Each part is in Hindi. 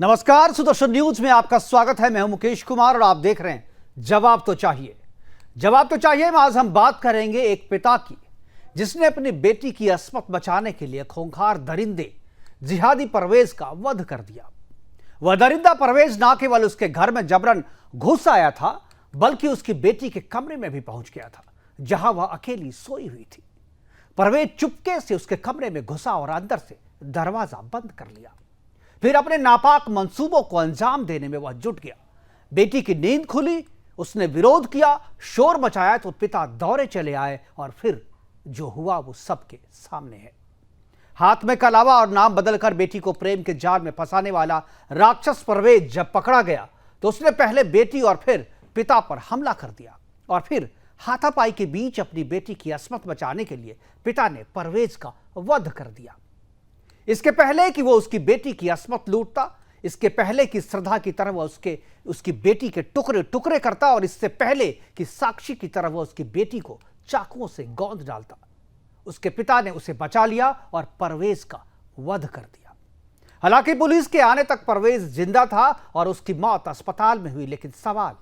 नमस्कार, सुदर्शन न्यूज में आपका स्वागत है। मैं हूं मुकेश कुमार और आप देख रहे हैं जवाब तो चाहिए। जवाब तो चाहिए में आज हम बात करेंगे एक पिता की जिसने अपनी बेटी की अस्मत बचाने के लिए खूंखार दरिंदे जिहादी परवेज का वध कर दिया। वह दरिंदा परवेज ना केवल उसके घर में जबरन घुस आया था बल्कि उसकी बेटी के कमरे में भी पहुंच गया था जहां वह अकेली सोई हुई थी। परवेज चुपके से उसके कमरे में घुसा और अंदर से दरवाजा बंद कर लिया। फिर अपने नापाक मंसूबों को अंजाम देने में वह जुट गया। बेटी की नींद खुली, उसने विरोध किया, शोर मचाया तो पिता दौड़े चले आए और फिर जो हुआ वो सबके सामने है। हाथ में कलावा और नाम बदलकर बेटी को प्रेम के जाल में फंसाने वाला राक्षस परवेज जब पकड़ा गया तो उसने पहले बेटी और फिर पिता पर हमला कर दिया और फिर हाथापाई के बीच अपनी बेटी की अस्मत बचाने के लिए पिता ने परवेज का वध कर दिया। इसके पहले कि वो उसकी बेटी की अस्मत लूटता, इसके पहले कि श्रद्धा की तरह वह उसकी बेटी के टुकड़े टुकड़े करता और इससे पहले कि साक्षी की तरह वह उसकी बेटी को चाकुओं से गौंद डालता, उसके पिता ने उसे बचा लिया और परवेज का वध कर दिया। हालांकि पुलिस के आने तक परवेज जिंदा था और उसकी मौत अस्पताल में हुई, लेकिन सवाल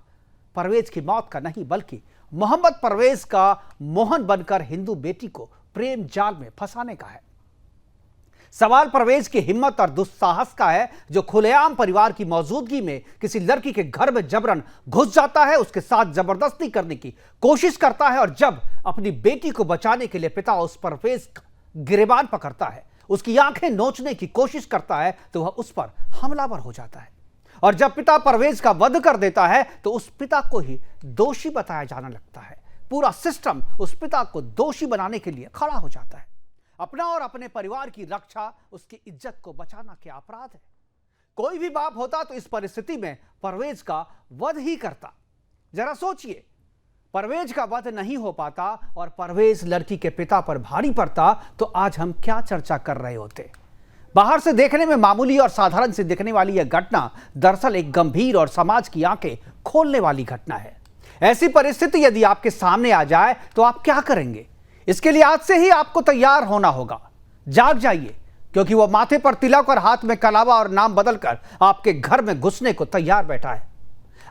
परवेज की मौत का नहीं बल्कि मोहम्मद परवेज का मोहन बनकर हिंदू बेटी को प्रेम जाल में फंसाने का है। सवाल परवेज की हिम्मत और दुस्साहस का है जो खुलेआम परिवार की मौजूदगी में किसी लड़की के घर में जबरन घुस जाता है, उसके साथ जबरदस्ती करने की कोशिश करता है और जब अपनी बेटी को बचाने के लिए पिता उस परवेज का गिरेबान पकड़ता है, उसकी आंखें नोचने की कोशिश करता है तो वह उस पर हमलावर हो जाता है और जब पिता परवेज का वध कर देता है तो उस पिता को ही दोषी बताया जाने लगता है। पूरा सिस्टम उस पिता को दोषी बनाने के लिए खड़ा हो जाता है। अपना और अपने परिवार की रक्षा, उसकी इज्जत को बचाना क्या अपराध है? कोई भी बाप होता तो इस परिस्थिति में परवेज का वध ही करता। जरा सोचिए, परवेज का वध नहीं हो पाता और परवेज लड़की के पिता पर भारी पड़ता तो आज हम क्या चर्चा कर रहे होते। बाहर से देखने में मामूली और साधारण से दिखने वाली यह घटना दरअसल एक गंभीर और समाज की आंखें खोलने वाली घटना है। ऐसी परिस्थिति यदि आपके सामने आ जाए तो आप क्या करेंगे? इसके लिए आज से ही आपको तैयार होना होगा। जाग जाइए, क्योंकि वह माथे पर तिलक और हाथ में कलावा और नाम बदलकर आपके घर में घुसने को तैयार बैठा है।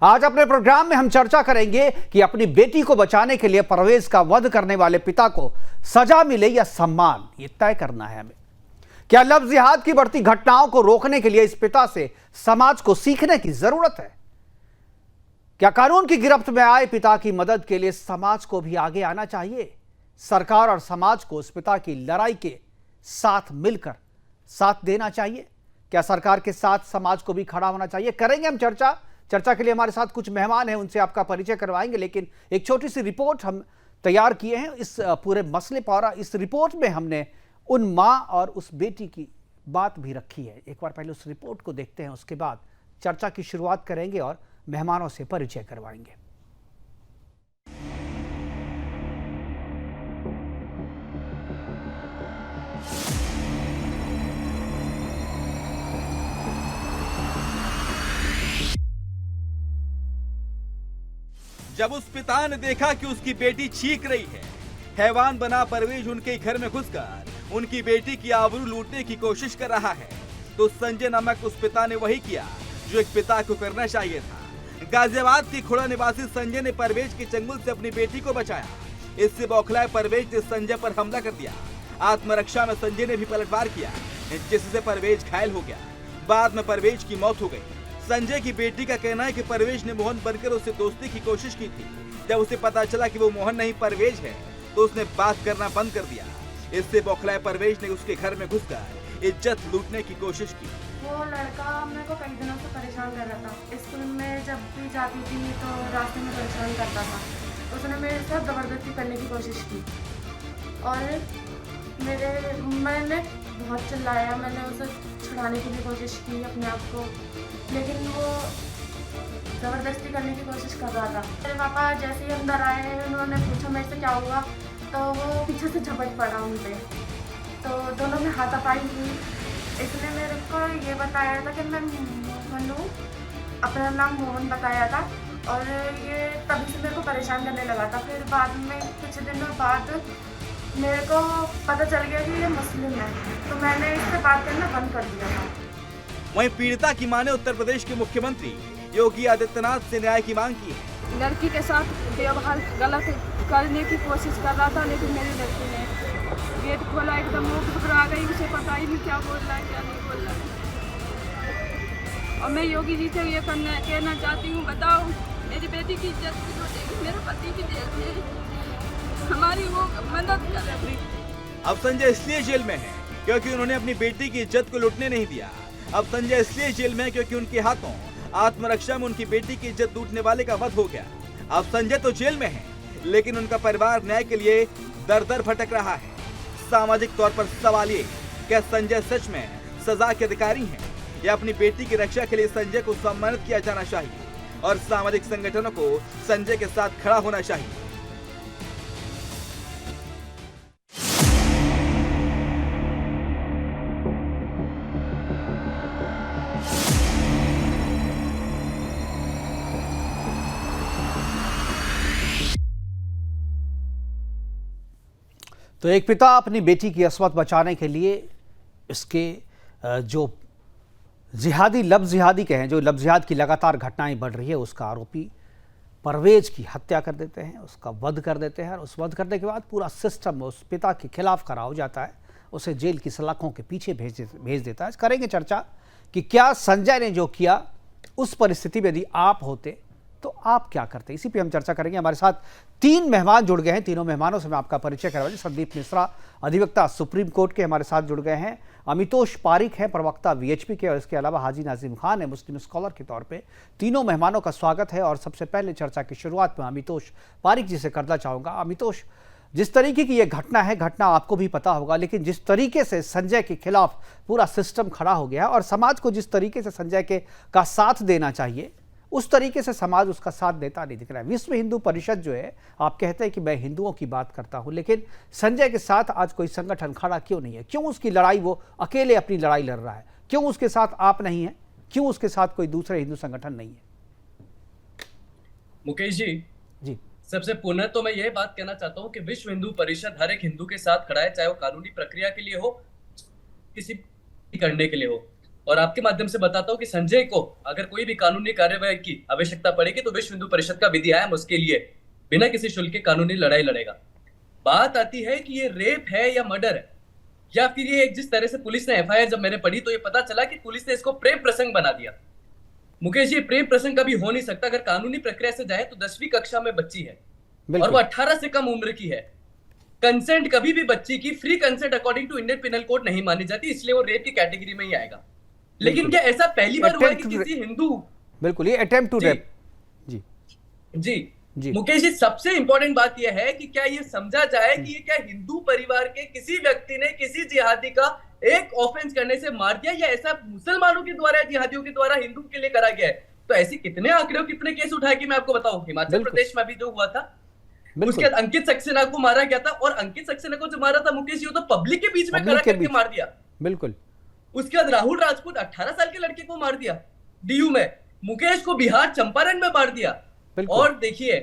आज अपने प्रोग्राम में हम चर्चा करेंगे कि अपनी बेटी को बचाने के लिए परवेज का वध करने वाले पिता को सजा मिले या सम्मान, ये तय करना है हमें। क्या लव जिहाद की बढ़ती घटनाओं को रोकने के लिए इस पिता से समाज को सीखने की जरूरत है? क्या कानून की गिरफ्त में आए पिता की मदद के लिए समाज को भी आगे आना चाहिए? सरकार और समाज को उस पिता की लड़ाई के साथ मिलकर साथ देना चाहिए। क्या सरकार के साथ समाज को भी खड़ा होना चाहिए? करेंगे हम चर्चा के लिए हमारे साथ कुछ मेहमान हैं, उनसे आपका परिचय करवाएंगे, लेकिन एक छोटी सी रिपोर्ट हम तैयार किए हैं इस पूरे मसले पर। इस रिपोर्ट में हमने उन माँ और उस बेटी की बात भी रखी है। एक बार पहले उस रिपोर्ट को देखते हैं, उसके बाद चर्चा की शुरुआत करेंगे और मेहमानों से परिचय करवाएंगे। जब उस पिता ने देखा कि उसकी बेटी चीख रही है, हैवान बना परवेज उनके घर में घुसकर उनकी बेटी की आबरू लूटने की कोशिश कर रहा है, तो संजय नामक उस पिता ने वही किया जो एक पिता को करना चाहिए था। गाजियाबाद की खुड़ा निवासी संजय ने परवेज के चंगुल से अपनी बेटी को बचाया। इससे बौखलाए परवेज ने संजय पर हमला कर दिया। आत्मरक्षा में संजय ने भी पलटवार किया, जिससे परवेज घायल हो गया। बाद में परवेज की मौत हो गई। संजय की बेटी का कहना है कि परवेज ने मोहन बनकर उससे दोस्ती की कोशिश की थी। जब उसे पता चला कि वो मोहन नहीं परवेज है तो उसने बात करना बंद कर दिया। इससे बौखलाए परवेज ने उसके घर में घुसकर इज्जत लूटने की कोशिश की। वो लड़का मेरे को कई दिनों से परेशान कर रहा था। स्कूल में जब भी जाती थी तो रास्ते में परेशान करता था। उसने मेरे साथ ज़बरदस्ती करने की कोशिश की और मैंने बहुत चिल्लाया। मैंने उसे छुड़ाने की भी कोशिश की अपने आप को, लेकिन वो ज़बरदस्ती करने की कोशिश कर रहा था। मेरे पापा जैसे ही अंदर आए, उन्होंने पूछा मेरे से क्या हुआ, तो वो पीछे से झपट पड़ा उन पर, तो दोनों में हाथापाई हुई। इसने मेरे को ये बताया था कि मैं मोहन हूँ, अपना नाम मोहन बताया था और ये तभी से मेरे को परेशान करने लगा था। फिर बाद में कुछ दिनों बाद मेरे को पता चल गया कि ये मुस्लिम है, तो मैंने इससे बात करना बंद कर दिया था। वहीं पीड़िता की मां ने उत्तर प्रदेश के मुख्यमंत्री योगी आदित्यनाथ से न्याय की मांग की है। लड़की के साथ व्यवहार गलत करने की कोशिश कर रहा था, लेकिन मेरी लड़की ने गेट खोला, एकदम मुंह घबरा गई, उसे पता ही नहीं क्या बोल रहा है क्या नहीं बोल रहा है। और मैं योगी जी से ये कहना चाहती हूँ, बताओ मेरी बेटी की इज्जत की हो, मेरे पति की जेल में हमारी वो मदद करे। अब संजय इसलिए जेल में है क्योंकि उन्होंने अपनी बेटी की इज्जत को लुटने नहीं दिया। अब संजय इसलिए जेल में है क्योंकि उनके हाथों आत्मरक्षा में उनकी बेटी की इज्जत लूटने वाले का वध हो गया। अब संजय तो जेल में है, लेकिन उनका परिवार न्याय के लिए दर दर भटक रहा है। सामाजिक तौर पर सवाल ये, क्या संजय सच में सजा के अधिकारी हैं या अपनी बेटी की रक्षा के लिए संजय को सम्मानित किया जाना चाहिए और सामाजिक संगठनों को संजय के साथ खड़ा होना चाहिए। तो एक पिता अपनी बेटी की अस्मत बचाने के लिए इसके जो जिहादी लफ्ज़ जिहादी कहें, जो लफ्ज़ जिहाद की लगातार घटनाएं बढ़ रही है, उसका आरोपी परवेज की हत्या कर देते हैं, उसका वध कर देते हैं। और उस वध करने के बाद पूरा सिस्टम उस पिता के खिलाफ खड़ा हो जाता है, उसे जेल की सलाखों के पीछे भेज देता है। करेंगे चर्चा कि क्या संजय ने जो किया, उस परिस्थिति में यदि आप होते तो आप क्या करते, इसी पे हम चर्चा करेंगे। हमारे साथ 3 मेहमान जुड़ गए हैं। तीनों मेहमानों से मैं आपका परिचय करवा दूं। संदीप मिश्रा, अधिवक्ता सुप्रीम कोर्ट के, हमारे साथ जुड़ गए हैं। अमितोष पारिक हैं, प्रवक्ता वीएचपी के, और इसके अलावा हाजी नाजिम खान है, मुस्लिम स्कॉलर के तौर पे। तीनों मेहमानों का स्वागत है। और सबसे पहले चर्चा की शुरुआत में अमितोष पारिक जी से करना चाहूँगा। अमितोष, जिस तरीके की ये घटना है, घटना आपको भी पता होगा, लेकिन जिस तरीके से संजय के खिलाफ पूरा सिस्टम खड़ा हो गया है और समाज को जिस तरीके से संजय का साथ देना चाहिए, उस तरीके से समाज उसका साथ देता नहीं दिख रहा है। विश्व हिंदू परिषद जो है, आप कहते हैं कि मैं हिंदुओं की बात करता हूं, लेकिन संजय के साथ आज कोई संगठन खड़ा क्यों नहीं है? क्यों उसकी लड़ाई वो अकेले अपनी लड़ाई लड़ रहा है? क्यों उसके साथ आप नहीं हैं? क्यों उसके साथ कोई दूसरे हिंदू संगठन नहीं है? मुकेश जी, सबसे पुनः तो मैं ये बात कहना चाहता हूँ कि विश्व हिंदू परिषद हर एक हिंदू के साथ खड़ा है, चाहे वो कानूनी प्रक्रिया के लिए हो, किसी करने के लिए हो। और आपके माध्यम से बताता हूँ कि संजय को अगर कोई भी कानूनी कार्यवाही की आवश्यकता पड़ेगी तो विश्व हिंदू परिषद का विधि आयोग उसके लिए बिना किसी शुल्क के कानूनी लड़ाई लड़ेगा। बात आती है कि ये रेप है या मर्डर है, या फिर ये जिस तरह से पुलिस ने एफआईआर जब मैंने पढ़ी तो ये पता चला कि पुलिस ने इसको प्रेम प्रसंग बना दिया। मुकेश, ये प्रेम प्रसंग कभी हो नहीं सकता। अगर कानूनी प्रक्रिया से जाए तो 10वीं कक्षा में बच्ची है और वो 18 से कम उम्र की है। कंसेंट कभी भी बच्ची की free consent according to Indian penal code नहीं मानी जाती, इसलिए वो रेप की कैटेगरी में ही आएगा। लेकिन क्या ऐसा पहली बार हुआ है कि किसी हिंदू, बिल्कुल, ये अटेम्प्ट टू रेप। जी जी मुकेश जी, सबसे इंपॉर्टेंट बात यह है कि क्या ये समझा जाए कि ये क्या हिंदू परिवार के किसी व्यक्ति ने किसी जिहादी का एक ऑफेंस करने से मार दिया, या ऐसा मुसलमानों के द्वारा, जिहादियों के द्वारा हिंदू के लिए करा गया है? तो ऐसे कितने आंकड़े, कितने केस उठाए कि मैं आपको बताऊं। हिमाचल प्रदेश में अभी जो हुआ था, उसके बाद अंकित सक्सेना को मारा गया था, और अंकित सक्सेना को जो मारा था मुकेश जी, वो तो पब्लिक के बीच में खड़ा करके मार दिया। बिल्कुल। उसके बाद राहुल राजपूत 18 साल के लड़के को मार दिया डीयू में। मुकेश को बिहार चंपारण में मार दिया। और देखिए,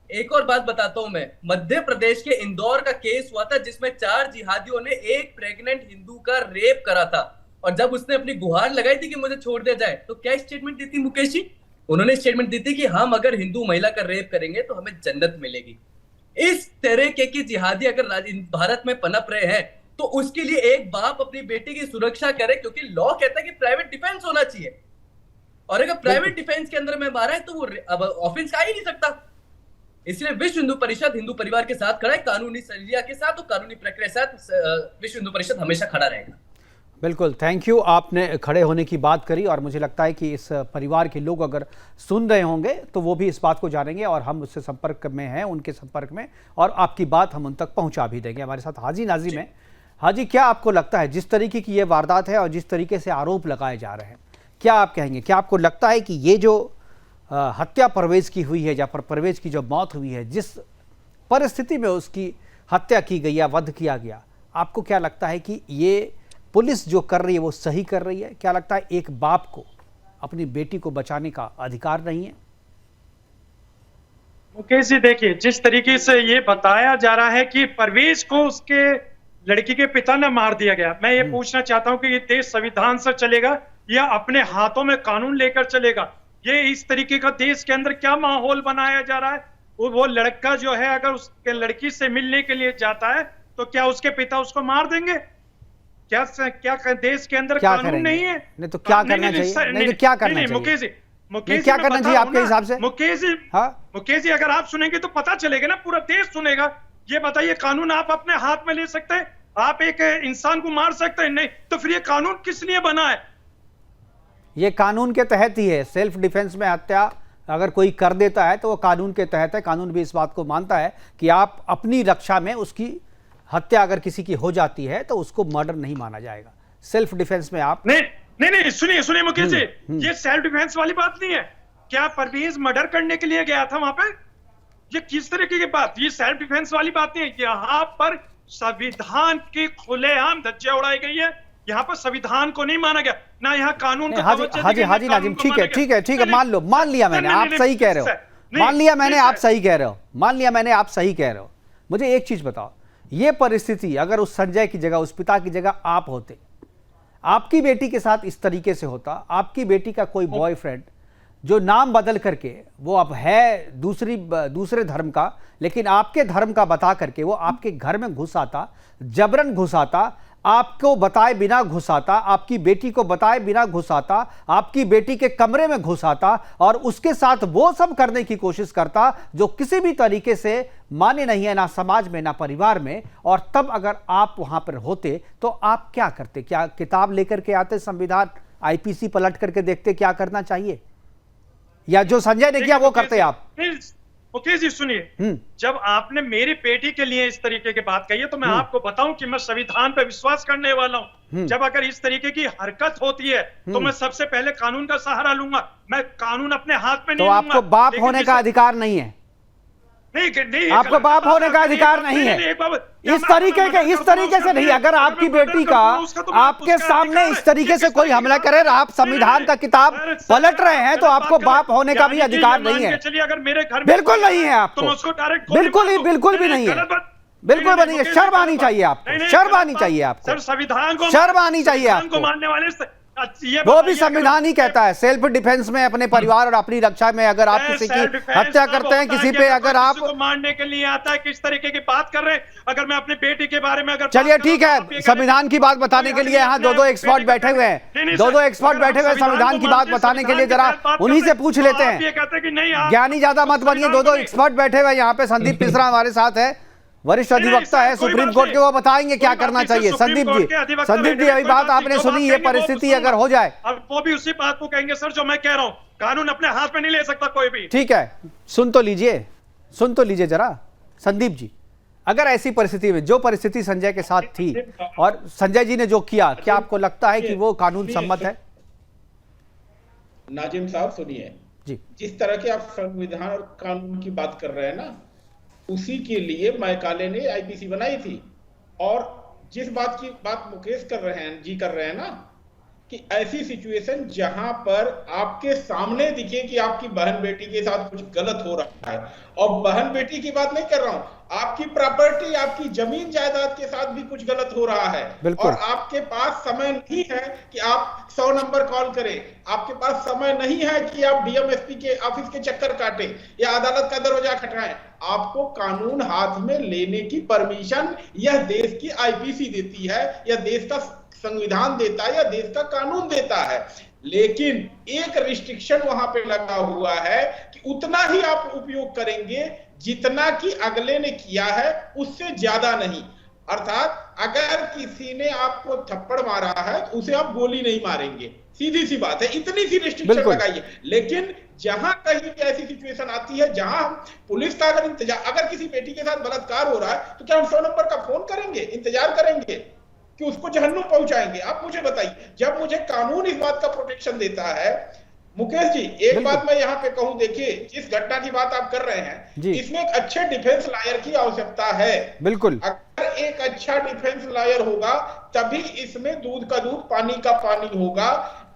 एक और बात बताता हूं मैं, मध्य प्रदेश के इंदौर का केस हुआ था जिसमें 4 जिहादियों ने एक प्रेग्नेंट हिंदू का रेप करा था। और जब उसने अपनी गुहार लगाई थी कि मुझे छोड़ दिया जाए, तो क्या स्टेटमेंट दी थी मुकेश जी? उन्होंने स्टेटमेंट दी थी कि हम अगर हिंदू महिला का रेप करेंगे तो हमें जन्नत मिलेगी। इस तरह के जिहादी अगर भारत में पनप रहे हैं तो उसके लिए एक बाप अपनी बेटी की सुरक्षा करे, क्योंकि लॉ कहता है कि प्राइवेट डिफेंस होना चाहिए। और अगर प्राइवेट डिफेंस के अंदर में मारा है तो वो अब ऑफेंस आ ही नहीं सकता। इसलिए विश्व हिंदू परिषद हिंदू परिवार के साथ खड़ा है, कानूनी सरिया के साथ और कानूनी प्रक्रिया के साथ विश्व हिंदू परिषद हमेशा खड़ा रहेगा। बिल्कुल, थैंक यू। आपने खड़े होने की बात करी और मुझे लगता है कि इस परिवार के लोग अगर सुन रहे होंगे तो वो भी इस बात को जानेंगे, और हम उससे संपर्क में हैं, उनके संपर्क में, और आपकी बात हम उन तक पहुंचा भी देंगे। हमारे साथ हाजी नाजिम है। हाजी, क्या आपको लगता है, जिस तरीके की ये वारदात है और जिस तरीके से आरोप लगाए जा रहे हैं, क्या आप कहेंगे? क्या आपको लगता है कि ये जो हत्या परवेज की हुई है, या परवेज की जो मौत हुई है, जिस परिस्थिति में उसकी हत्या की गई या वध किया गया, आपको क्या लगता है कि ये पुलिस जो कर रही है वो सही कर रही है? क्या लगता है एक बाप को अपनी बेटी को बचाने का अधिकार नहीं है? मुकेश जी, देखिए, जिस तरीके से ये बताया जा रहा है कि परवेज को उसके लड़की के पिता ने मार दिया गया, मैं ये पूछना चाहता हूं कि ये देश संविधान से चलेगा या अपने हाथों में कानून लेकर चलेगा? ये इस तरीके का देश के अंदर क्या माहौल बनाया जा रहा है? वो लड़का जो है अगर उसके लड़की से मिलने के लिए जाता है तो क्या उसके पिता उसको मार देंगे? क्या देश के अंदर कानून नहीं है? नहीं तो क्या करना चाहिए? नहीं तो क्या करना चाहिए? मुकेश क्या करना चाहिए आपके हिसाब से? मुकेश जी, हाँ? मुकेश जी, अगर आप सुनेंगे तो पता चलेगा ना, पूरा देश सुनेगा। ये बताइए, कानून आप अपने हाथ में ले सकते हैं? आप एक इंसान को मार सकते हैं? नहीं। तो फिर ये कानून किस लिए बना है? ये कानून के तहत ही है। सेल्फ डिफेंस में हत्या अगर कोई कर देता है तो वो कानून के तहत है। कानून भी इस बात को मानता है कि आप अपनी रक्षा में, उसकी हत्या अगर किसी की हो जाती है तो उसको मर्डर नहीं माना जाएगा। सेल्फ डिफेंस में आप नहीं, सुनिए मुकेश जी, ये सेल्फ डिफेंस वाली बात नहीं है। क्या परवेज मर्डर करने के लिए गया था वहां पे? ये किस तरीके की बात? ये सेल्फ डिफेंस वाली बात नहीं है। यहाँ पर संविधान की खुलेआम धज्जियां उड़ाई गई है। यहाँ पर संविधान को नहीं माना गया, ना यहाँ कानून को। हाजी नाजिम, ठीक है, मान लिया मैंने, आप सही कह रहे हो। मान लिया मैंने, आप सही कह रहे हो। मुझे एक चीज बताओ, ये परिस्थिति अगर उस संजय की जगह, उस पिता की जगह आप होते, आपकी बेटी के साथ इस तरीके से होता, आपकी बेटी का कोई बॉयफ्रेंड जो नाम बदल करके, वो अब है दूसरे धर्म का, लेकिन आपके धर्म का बता करके वो आपके घर में घुस आता, जबरन घुस आता, आपको बताए बिना घुस आता, आपकी बेटी को बताए बिना घुस आता, आपकी बेटी के कमरे में घुस आता और उसके साथ वो सब करने की कोशिश करता जो किसी भी तरीके से मान्य नहीं है, ना समाज में ना परिवार में। और तब अगर आप वहां पर होते तो आप क्या करते? क्या किताब लेकर के आते, संविधान आईपीसी पलट करके देखते क्या करना चाहिए, या जो संजय ने किया वो करते आप? मुकेश जी सुनिए, जब आपने मेरी बेटी के लिए इस तरीके की बात कही है तो मैं आपको बताऊं कि मैं संविधान पे विश्वास करने वाला हूं। जब अगर इस तरीके की हरकत होती है तो मैं सबसे पहले कानून का सहारा लूंगा। मैं कानून अपने हाथ में नहीं लूंगा। तो आपको बाप होने का अधिकार नहीं है? नहीं, आपको बाप होने का अधिकार नहीं है। इस तरीके से नहीं। अगर आपकी बेटी का आपके सामने इस तरीके से कोई हमला करे, आप संविधान का किताब पलट रहे हैं, तो आपको बाप होने का भी अधिकार नहीं है। बिल्कुल नहीं है आपको, बिल्कुल भी नहीं है, बिल्कुल भी नहीं है। शर्म आनी चाहिए आपको, शर्म आनी चाहिए आपको, संविधान को, शर्म आनी चाहिए आपको। मानने वाले वो भी संविधान ही कहता है, सेल्फ डिफेंस में, अपने परिवार और अपनी रक्षा में अगर आप किसी की हत्या करते हैं, किसी पे अगर आप मारने के लिए आता है, किस तरीके की बात कर रहे हैं? अगर मैं अपनी बेटी के बारे में, अगर चलिए ठीक है, संविधान की बात बताने के लिए यहाँ दो एक्सपर्ट बैठे हुए हैं, दो एक्सपर्ट बैठे हुए हैं संविधान की बात बताने के लिए। जरा उन्हीं से पूछ लेते हैं। ज्ञानी ज्यादा मत बनिए, दो एक्सपर्ट बैठे हुए यहाँ पे। संदीप मिश्रा हमारे साथ है, वरिष्ठ अधिवक्ता है सुप्रीम कोर्ट के, वो बताएंगे क्या करना चाहिए। संदीप जी, अभी बात आपने सुनी, ये परिस्थिति अगर हो जाए, अब वो भी उसी बात को कहेंगे सर जो मैं कह रहा हूं, कानून अपने हाथ में नहीं ले सकता कोई भी। ठीक है, सुन तो लीजिए जरा संदीप जी। अगर ऐसी परिस्थिति में, जो परिस्थिति संजय के साथ थी और संजय जी ने जो किया, क्या आपको लगता है कि वो कानून सम्मत है? नाजिम साहब सुनिए जी, जिस तरह के आप संविधान और कानून की बात कर रहे हैं ना, उसी के लिए मैकाले ने आईपीसी बनाई थी। और जिस बात की बात मुकेश कर रहे हैं ना, कि ऐसी सिचुएशन जहां पर आपके सामने दिखे कि आपकी बहन बेटी के साथ कुछ गलत हो रहा है, और बहन बेटी की बात नहीं कर रहा हूं, आपकी प्रॉपर्टी, आपकी जमीन जायदाद के साथ भी कुछ गलत हो रहा है, और आपके पास समय नहीं है कि आप 100 नंबर कॉल करें, आपके पास समय नहीं है कि आप डीएमएसपी के ऑफिस के चक्कर काटें या अदालत का दरवाजा खटकाएं। आपको कानून हाथ में लेने की परमिशन यह देश की आईपीसी देती है, या देश का संविधान देता है, या देश का कानून देता है। लेकिन एक रिस्ट्रिक्शन वहां पे लगा हुआ है कि उतना ही आप उपयोग करेंगे जितना कि अगले ने किया है, उससे ज्यादा नहीं। अर्थात अगर किसी ने आपको थप्पड़ मारा है तो उसे आप गोली नहीं मारेंगे, सीधी सी बात है, इतनी सी रिस्ट्रिक्शन लगाइए। लेकिन जहां कहीं ऐसी सिचुएशन आती है जहां हम पुलिस का अगर इंतजार, अगर किसी बेटी के साथ बलात्कार हो रहा है तो क्या हम 100 नंबर का फोन करेंगे, इंतजार करेंगे कि उसको जहन्नुम पहुंचाएंगे? आप मुझे बताइए, जब मुझे कानून इस बात का प्रोटेक्शन देता है। मुकेश जी, एक बात मैं यहाँ पे कहूं, देखिए जिस घटना की बात आप कर रहे हैं, इसमें एक अच्छे डिफेंस लॉयर की आवश्यकता है। बिल्कुल, अगर एक अच्छा डिफेंस लॉयर होगा तभी इसमें दूध का दूध पानी का पानी होगा।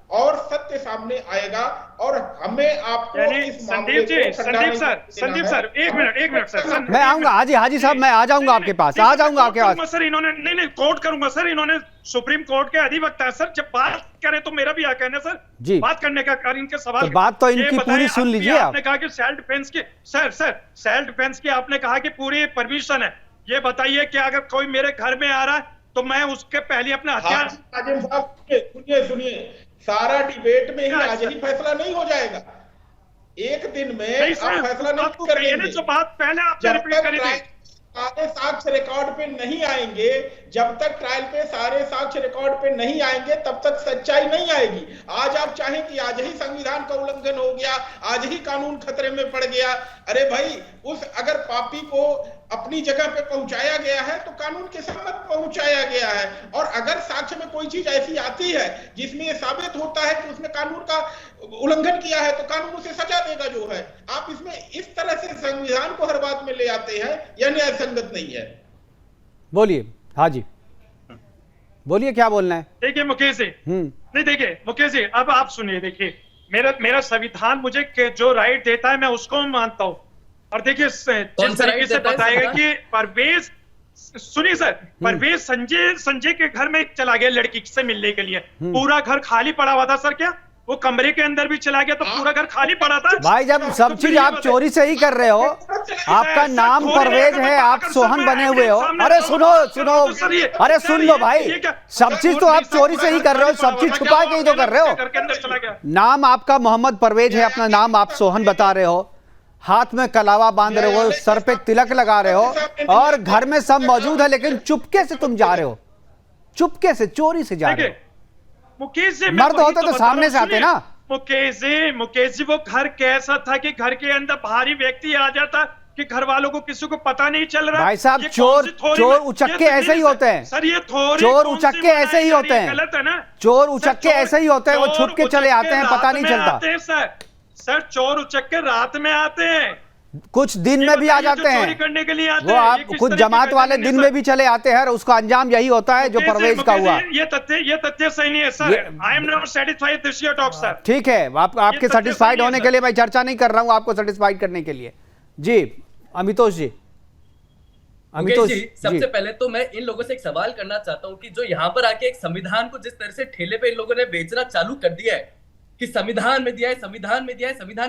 और सत्य सामने आएगा और हमें आपको इस मामले संदीप सर एक मिनट सर मैं आऊंगा। हाजी साहब मैं आ जाऊंगा आपके पास, आ जाऊंगा आपके पास सर। इन्होंने नहीं कोर्ट करूंगा सर, इन्होंने सुप्रीम कोर्ट के अधिवक्ता है सर। जब बात करें तो मेरा भी हक है ना सर जी बात करने का। इनके सवाल तो बात तो इनकी पूरी सुन लीजिए। आपने कहा कि सेल्फ डिफेंस की सेल्फ डिफेंस की आपने कहा कि पूरी परमिशन है। ये बताइए कि अगर कोई मेरे घर में आ रहा है तो मैं उसके पहले अपना हथियार। आजम साहब सुनिए, सारा डिबेट में ही आज ही फैसला नहीं हो जाएगा। एक दिन में आप फैसला नहीं कर लेंगे। जो बात पहले आपने रिपीट करी थी, सारे साक्ष्य रिकॉर्ड पे नहीं आएंगे, जब तक ट्रायल पे सारे साक्ष्य रिकॉर्ड पे नहीं आएंगे तब तक सच्चाई नहीं आएगी। आज आप चाहें कि आज ही संविधान का उल्लंघन हो गया, आज ही कानून खतरे में पड़ गया। अरे भाई, उस अगर पापी को अपनी जगह पे पहुंचाया गया है तो कानून के सम्मत पहुंचाया गया है। और अगर साक्ष्य में कोई चीज ऐसी आती है जिसमें यह साबित होता है कि उसने कानून का उल्लंघन किया है तो कानून उसे सजा देगा जो है। आप इसमें इस तरह से संविधान को हर बात में ले आते हैं, यह न्याय संगत नहीं है। बोलिए हाजी, बोलिए क्या बोलना है। देखिए मुकेश जी, नहीं देखिए मुकेश जी, अब आप सुनिए। देखिए मेरा संविधान मुझे जो राइट देता है मैं उसको मानता हूँ। और देखिए जिस तरीके से बताएगा कि परवेज, सुनिए सर, परवेज संजय के घर में चला गया लड़की से मिलने के लिए। पूरा घर खाली पड़ा हुआ था सर। क्या वो कमरे के अंदर भी चला गया तो पूरा घर खाली पड़ा था? भाई जब सब चीज आप चोरी से ही कर रहे हो, आपका नाम परवेज है, आप सोहन बने हुए हो। अरे सुनो, अरे सुन लो भाई, सब चीज तो आप चोरी से ही कर रहे हो, सब चीज छुपा के ही तो कर रहे हो। नाम आपका मोहम्मद परवेज है, अपना नाम आप सोहन बता रहे हो, हाथ में कलावा बांध रहे हो, सर पे तिलक लगा रहे हो और घर में सब मौजूद है, लेकिन चुपके से तुम जा रहे हो, चुपके से चोरी से जा रहे हो। मुकेश जी, मर्द होते तो सामने से आते ना। मुकेश जी वो घर कैसा था कि घर के अंदर भारी व्यक्ति आ जाता कि घर वालों को किसी को पता नहीं चल रहा। भाई साहब चोर उचक्के ऐसे ही होते हैं सर, ये चोर उचक्के ऐसे ही होते हैं, गलत है ना। चोर उचक्के ऐसे ही होते हैं, वो छुप के चले आते हैं, पता नहीं चलता। सर चोर उचक्के रात में आते हैं, कुछ दिन में भी आ जाते हैं, चोरी करने के लिए आते वो आप खुद जमात वाले दिन में भी चले आते हैं और उसका अंजाम यही होता है जो परवेज का हुआ। ये तथ्य सही नहीं है sir. I am not satisfied this your talk sir. ठीक है, आपके सेटिस्फाइड होने के लिए मैं चर्चा नहीं कर रहा हूं, आपको सेटिस्फाइड करने के लिए। जी अमितोष जी, सबसे पहले तो मैं इन लोगों से एक सवाल करना चाहता हूं कि जो यहाँ पर आके एक संविधान को जिस तरह से ठेले पे इन लोगों ने बेचना चालू कर दिया है कि संविधान में दिया है, संविधान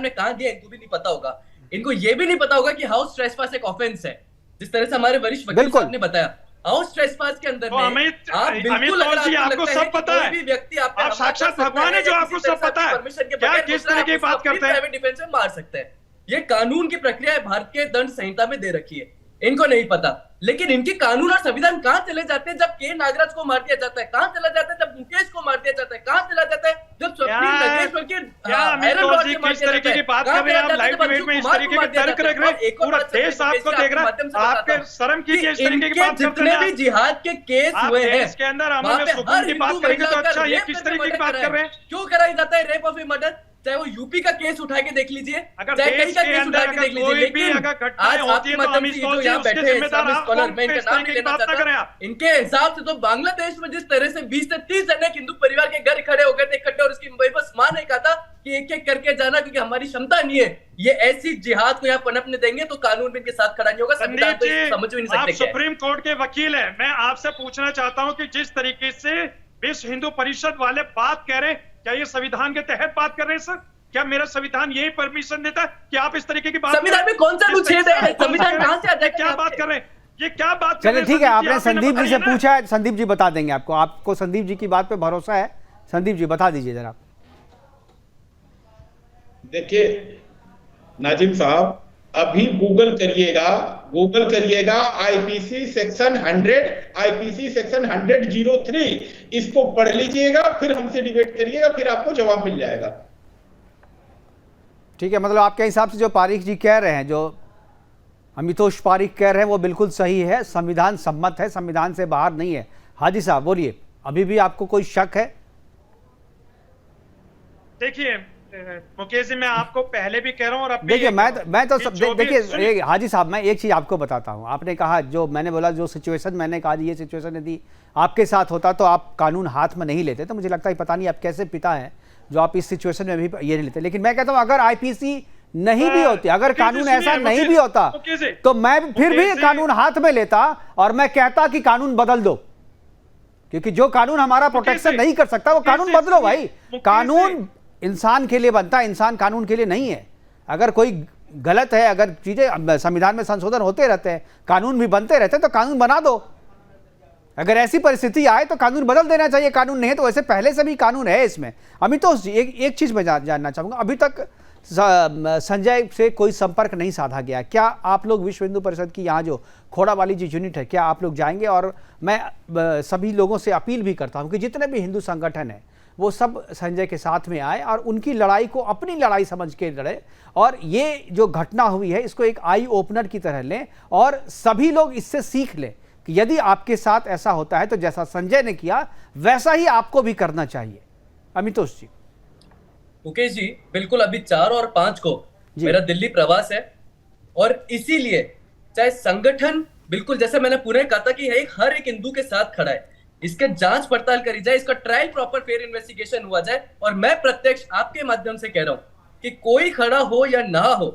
में कहां दिया है इनको भी नहीं पता होगा। इनको ये भी नहीं पता होगा कि हाउस ट्रेसपास एक ऑफेंस है, जिस तरह से हमारे वरिष्ठ वकील साहब ने बताया। हाउस ट्रेसपास के अंदर में आप बिल्कुल आपको सब पता है, कोई भी व्यक्ति आप साक्षात भगवान है जो आपको सब पता है, परमिशन के क्या बगैर किस तरह की बात करते हैं, प्राइवेट डिफेंस में मार सकते हैं। ये कानून की प्रक्रिया भारत के दंड संहिता में दे रखी है, इनको नहीं पता। लेकिन इनके कानून और संविधान कहां चले जाते हैं जब के नागराज को मार दिया जाता है, कहां चला जाता है जब मुकेश को मार दिया जाता है, कहां चला जाता है जब स्वप्निल नगेश्वर के किस तरीके की बात कर रहे हैं आप लाइव डिबेट में, इस तरीके के तर्क रख रहे हैं, पूरा देश आपको देख रहा है, आपके शर्म कीजिए इस तरीके की बात करते हैं। जितने भी जिहाद के केस हुए हैं इसके अंदर अमल में सुकून की बात करेंगे तो अच्छा, ये किस तरीके की बात कर रहे हैं? क्यों कराई जाता है रेप ऑफ ए मर्डर? चाहे वो यूपी का केस उठा के देख लीजिए, चाहे कहीं का केस उठा के देख लीजिए, लेकिन आज आपके माध्यम से जो यहाँ बैठे हैं इस्लामिक स्कॉलर, मैं इनका नाम नहीं लेना चाहता, इनके हिसाब से तो बांग्लादेश में जिस तरह से 20 से 30 जने हिंदू परिवार के घर खड़े हो गए थे इकट्ठे और उसकी बस मां ने कहा था कि एक एक करके जाना क्योंकि हमारी क्षमता नहीं है, ये ऐसी जिहाद को यहाँ पनपने देंगे तो कानून भी इनके साथ खड़ा नहीं होगा। संविधान तो समझ भी नहीं सकते। आप सुप्रीम कोर्ट के वकील है, मैं आपसे पूछना चाहता हूँ कि जिस तरीके से विश्व हिंदू परिषद वाले बात कह रहे हैं, क्या ये संविधान के तहत बात कर रहे हैं सर? क्या मेरा संविधान यही परमिशन देता है कि आप इस तरीके की बात? संविधान में कौन सा अनुच्छेद है? संविधान कहां से आता है? क्या बात कर रहे हैं? ये क्या बात? चलिए ठीक है, आपने संदीप जी से पूछा है, संदीप जी बता देंगे आपको। आपको संदीप जी की बात पे भरोसा है, संदीप जी बता दीजिए जरा। देखिए नाजिम साहब, अभी गूगल करिएगा आईपीसी सेक्शन 100, आईपीसी सेक्शन 100(03), इसको पढ़ लीजिएगा, फिर हमसे डिबेट करिएगा, फिर आपको जवाब मिल जाएगा। ठीक है, मतलब आपके हिसाब से जो पारीख जी कह रहे हैं, जो अमितोष पारीख कह रहे हैं, वो बिल्कुल सही है, संविधान सम्मत है, संविधान से बाहर नहीं है। हाजी साहब बोलिए, अभी भी आपको कोई शक है? देखिए मुकेश जी, मैं आपको पहले भी कह रहा हूं और अब देखिए मैं तो देखिए हाजी साहब, मैं एक चीज आपको बताता हूं। आपने कहा, जो मैंने बोला, जो सिचुएशन मैंने कहा, ये सिचुएशन यदि आपके साथ होता तो आप कानून हाथ में नहीं लेते। तो मुझे लगता है पता नहीं आप कैसे पिता हैं जो आप इस सिचुएशन में भी ये नहीं लेते। लेकिन मैं कहता हूं अगर आईपीसी नहीं भी होती, अगर कानून ऐसा नहीं भी होता, तो मैं फिर भी कानून हाथ में लेता और मैं कहता कि कानून बदल दो, क्योंकि जो कानून हमारा प्रोटेक्शन नहीं कर सकता वो कानून बदलो भाई। कानून इंसान के लिए बनता है, इंसान कानून के लिए नहीं है। अगर कोई गलत है, अगर चीजें संविधान में संशोधन होते रहते हैं, कानून भी बनते रहते हैं, तो कानून बना दो। अगर ऐसी परिस्थिति आए तो कानून बदल देना चाहिए। कानून नहीं है तो वैसे पहले से भी कानून है इसमें। अमितोष जी, एक चीज मैं जानना चाहूंगा, अभी तक संजय से कोई संपर्क नहीं साधा गया, क्या आप लोग विश्व हिंदू परिषद की यहाँ जो खोड़ा वाली जो यूनिट है, क्या आप लोग जाएंगे? और मैं सभी लोगों से अपील भी करता हूँ कि जितने भी हिंदू संगठन हैं वो सब संजय के साथ में आए और उनकी लड़ाई को अपनी लड़ाई समझ के लड़े, और ये जो घटना हुई है इसको एक आई ओपनर की तरह लें और सभी लोग इससे सीख लें कि यदि आपके साथ ऐसा होता है तो जैसा संजय ने किया वैसा ही आपको भी करना चाहिए। अमितोष जी। मुकेश जी, बिल्कुल अभी 4 और 5 को मेरा दिल्ली प्रवास है, और इसीलिए चाहे संगठन, बिल्कुल जैसे मैंने पूरे कहा था कि हर एक हिंदू के साथ खड़ा है, इसके जांच पड़ताल करी जाए, इसका ट्रायल प्रॉपर फेयर इन्वेस्टिगेशन हुआ जाए। और मैं प्रत्यक्ष आपके माध्यम से कह रहा हूं कि कोई खड़ा हो या ना हो,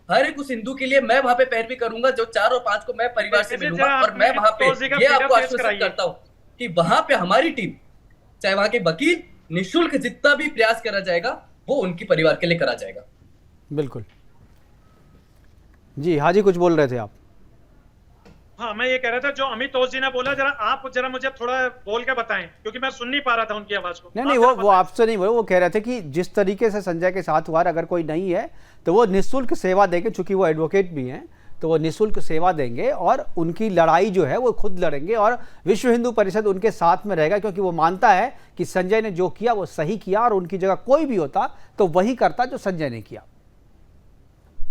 हर एक उस हिंदू के लिए मैं वहां पे पैरवी करूंगा जो 4 और 5 को मैं परिवार से मिलूंगा। और मैं वहां पे ये आपको आश्वस्त करता हूं कि वहां पे हमारी टीम, चाहे वहां के वकील, निःशुल्क जितना भी प्रयास करा जाएगा वो उनकी परिवार के लिए करा जाएगा। बिल्कुल जी। हाजी कुछ बोल रहे थे आप? हाँ, मैं ये कह रहा था जो अमितोष जी ने बोला, जरा मुझे थोड़ा बोल के बताएं, क्योंकि मैं सुन नहीं पा रहा था उनकी आवाज को। नहीं, वो आपसे नहीं बोले, वो कह रहे थे कि जिस तरीके से संजय के साथ हुआ, अगर कोई नहीं है तो वो निःशुल्क सेवा देंगे, चूंकि वो एडवोकेट भी हैं तो वो निःशुल्क सेवा देंगे और उनकी लड़ाई जो है वो खुद लड़ेंगे और विश्व हिंदू परिषद उनके साथ में रहेगा, क्योंकि वो मानता है कि संजय ने जो किया वो सही किया और उनकी जगह कोई भी होता तो वही करता जो संजय ने किया।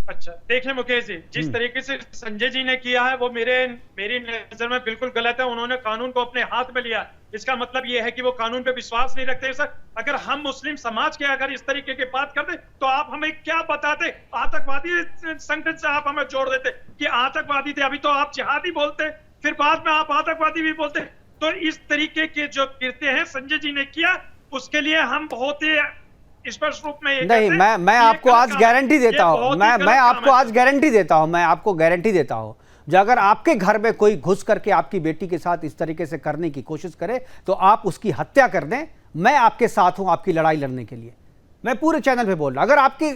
अच्छा, देखिए मुकेश जी, जिस तरीके से संजय जी ने किया है वो मेरी नजर में बिल्कुल गलत है। उन्होंने कानून को अपने हाथ में लिया, इसका मतलब ये है कि वो कानून पे विश्वास नहीं रखते। सर, अगर हम मुस्लिम समाज के अगर इस तरीके की बात करते तो आप हमें क्या बताते? आतंकवादी संगठन से आप हमें जोड़ देते कि आतंकवादी थे, अभी तो आप जिहादी बोलते, फिर बाद में आप आतंकवादी भी बोलते। तो इस तरीके के जो कृत्य हैं संजय जी ने किया, उसके लिए हम बहुत ही स्पष्ट रूप में नहीं, मैं आपको आज गारंटी देता हूं, मैं आपको आज गारंटी देता हूं, मैं आपको गारंटी देता हूं, जो अगर आपके घर में कोई घुस करके आपकी बेटी के साथ इस तरीके से करने की कोशिश करे तो आप उसकी हत्या कर दें, मैं आपके साथ हूं आपकी लड़ाई लड़ने के लिए। मैं पूरे चैनल पे बोल रहा हूं, अगर आपकी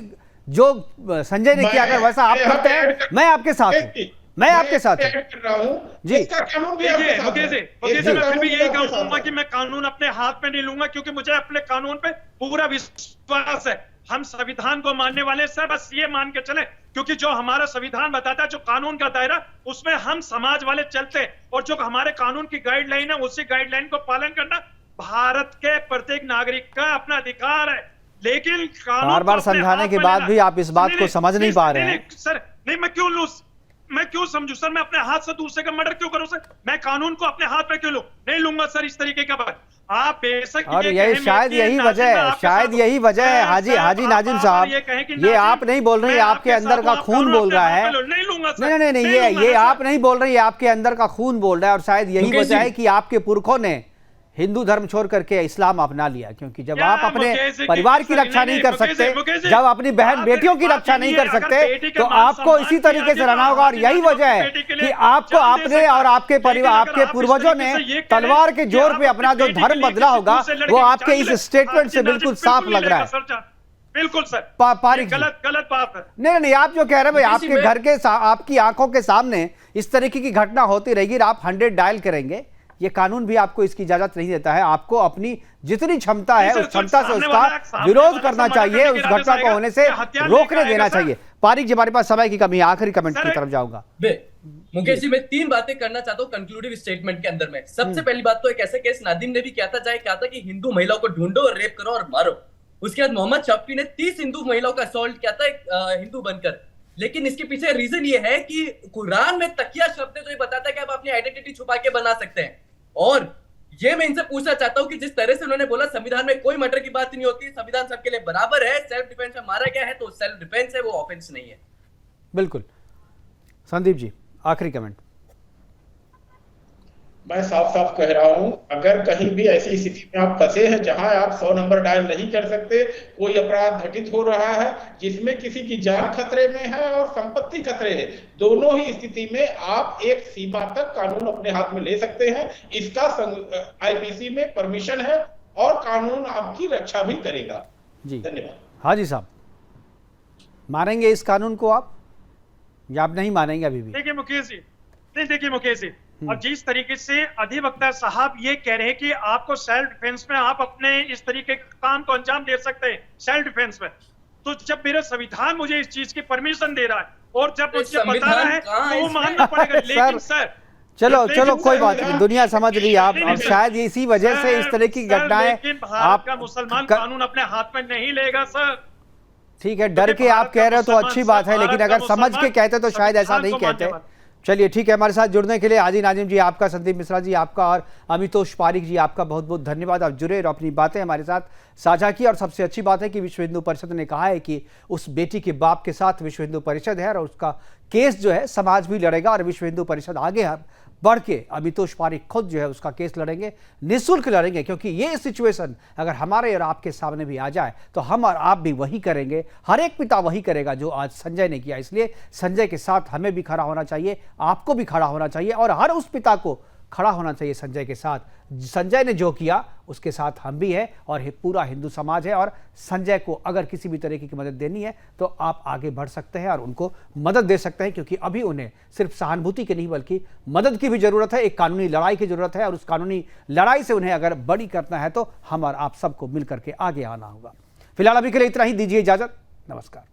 जो संजय ने किया अगर वैसा आप करते हैं, मैं आपके साथ हूं, मैं आपके साथ हूं जी। मुकेश जी, मैं फिर भी यही कहूंगा कि मैं कानून अपने हाथ में नहीं लूंगा, क्योंकि मुझे अपने कानून पे पूरा विश्वास है। हम संविधान को मानने वाले सर, बस ये मान के चले, क्योंकि जो हमारा संविधान बताता है, जो कानून का दायरा, उसमें हम समाज वाले चलते हैं, और जो हमारे कानून की गाइडलाइन है उसी गाइडलाइन को पालन करना भारत के प्रत्येक नागरिक का अपना अधिकार है। लेकिन बार बार समझाने के बाद भी आप इस बात को समझ नहीं पा रहे हैं। सर नहीं, मैं क्यों समझू सर? मैं अपने हाथ से दूसरे का मर्डर क्यों करूं सर? मैं कानून को अपने हाथ में क्यों लूं? नहीं लूंगा सर इस तरीके का बात। आप बेशक, और यही शायद यही वजह है हाजी नाजिम साहब, ये आप नहीं बोल रहे, आपके अंदर का खून बोल रहा है। नहीं, ये आप नहीं बोल रहे, आपके अंदर का खून बोल रहा है, और शायद यही वजह है कि आपके पुरखों ने हिंदू धर्म छोड़ करके इस्लाम अपना लिया, क्योंकि जब आप अपने परिवार की रक्षा नहीं कर सकते, जब अपनी बहन बेटियों की रक्षा नहीं कर सकते, तो आपको इसी तरीके से रहना होगा। और यही वजह है कि आपको, आपने और आपके परिवार, आपके पूर्वजों ने तलवार के जोर पे अपना जो धर्म बदला होगा वो आपके इस स्टेटमेंट से बिल्कुल साफ लग रहा है। बिल्कुल सर, पारिक गलत बात है। नहीं, आप जो कह रहे हैं भाई, आपके घर के आपकी आंखों के सामने इस तरीके की घटना होती रहेगी, आप 100 डायल करेंगे, ये कानून भी आपको इसकी इजाजत नहीं देता है। आपको अपनी जितनी क्षमता है उस क्षमता से उसका विरोध करना चाहिए, उस घटना को होने से रोकने देना चाहिए। पारिक जी, हमारे पास समय की कमी है, आखिरी कमेंट की तरफ जाऊंगा। मुकेश जी, मैं 3 बातें करना चाहता हूँ कंक्लूडिव स्टेटमेंट के अंदर में। सबसे पहली बात तो एक ऐसे केस नादिम ने भी किया था, क्या था कि हिंदू महिलाओं को ढूंढो और रेप करो और मारो। उसके बाद मोहम्मद शफी ने 30 हिंदू महिलाओं का असॉल्ट किया था एक हिंदू बनकर। लेकिन इसके पीछे रीजन ये है कि कुरान में तकिया शब्द है, तो ये बताता है कि आप अपनी आइडेंटिटी छुपा के बना सकते हैं। और ये मैं इनसे पूछना चाहता हूं कि जिस तरह से उन्होंने बोला संविधान में कोई मर्डर की बात नहीं होती, संविधान सबके लिए बराबर है, सेल्फ डिफेंस में मारा गया है तो सेल्फ डिफेंस है, वो ऑफेंस नहीं है। बिल्कुल। संदीप जी, आखिरी कमेंट। मैं साफ साफ कह रहा हूं, अगर कहीं भी ऐसी स्थिति में आप फंसे हैं जहां आप 100 नंबर डायल नहीं कर सकते, कोई अपराध घटित हो रहा है जिसमें किसी की जान खतरे में है और संपत्ति खतरे है, दोनों ही स्थिति में आप एक सीमा तक कानून अपने हाथ में ले सकते हैं। इसका आईपीसी में परमिशन है और कानून आपकी रक्षा भी करेगा। जी धन्यवाद। हाँ जी साहब, मानेंगे इस कानून को आप या आप नहीं मानेंगे अभी भी? देखिए मुकेश जी, नहीं देखिए मुकेश जी, और जिस तरीके से अधिवक्ता साहब ये कह रहे हैं कि आपको सेल्फ डिफेंस में आप अपने इस तरीके के काम को अंजाम दे सकते हैं सेल्फ डिफेंस में, तो जब मेरा संविधान मुझे इस चीज की परमिशन दे रहा है और जब मुझे बता रहा है तो वो मानना पड़ेगा। लेकिन सर चलो कोई बात नहीं, दुनिया समझ रही है आप, अब शायद इसी वजह से इस तरह की घटनाएं आप का मुसलमान कानून अपने हाथ में नहीं लेगा सर। ठीक है, डर के आप कह रहे हो तो अच्छी बात है, लेकिन अगर समझ के कहते तो शायद ऐसा नहीं कहते। चलिए ठीक है, हमारे साथ जुड़ने के लिए हाजी नाजिम जी आपका, संदीप मिश्रा जी आपका और अमितोष पारिक जी आपका बहुत बहुत धन्यवाद। आप जुड़े और अपनी बातें हमारे साथ साझा की। और सबसे अच्छी बात है कि विश्व हिंदू परिषद ने कहा है कि उस बेटी के बाप के साथ विश्व हिंदू परिषद है और उसका केस जो है समाज भी लड़ेगा और विश्व हिंदू परिषद आगे बढ़ के अमितोष पारिक खुद जो है उसका केस लड़ेंगे, निःशुल्क लड़ेंगे, क्योंकि ये सिचुएशन अगर हमारे और आपके सामने भी आ जाए तो हम और आप भी वही करेंगे, हर एक पिता वही करेगा जो आज संजय ने किया। इसलिए संजय के साथ हमें भी खड़ा होना चाहिए, आपको भी खड़ा होना चाहिए और हर उस पिता को खड़ा होना चाहिए संजय के साथ। संजय ने जो किया उसके साथ हम भी हैं और पूरा हिंदू समाज है। और संजय को अगर किसी भी तरीके की मदद देनी है तो आप आगे बढ़ सकते हैं और उनको मदद दे सकते हैं, क्योंकि अभी उन्हें सिर्फ सहानुभूति की नहीं बल्कि मदद की भी जरूरत है, एक कानूनी लड़ाई की जरूरत है और उस कानूनी लड़ाई से उन्हें अगर बड़ी करना है तो हम और आप सबको मिलकर के आगे आना होगा। फिलहाल अभी के लिए इतना ही, दीजिए इजाजत, नमस्कार।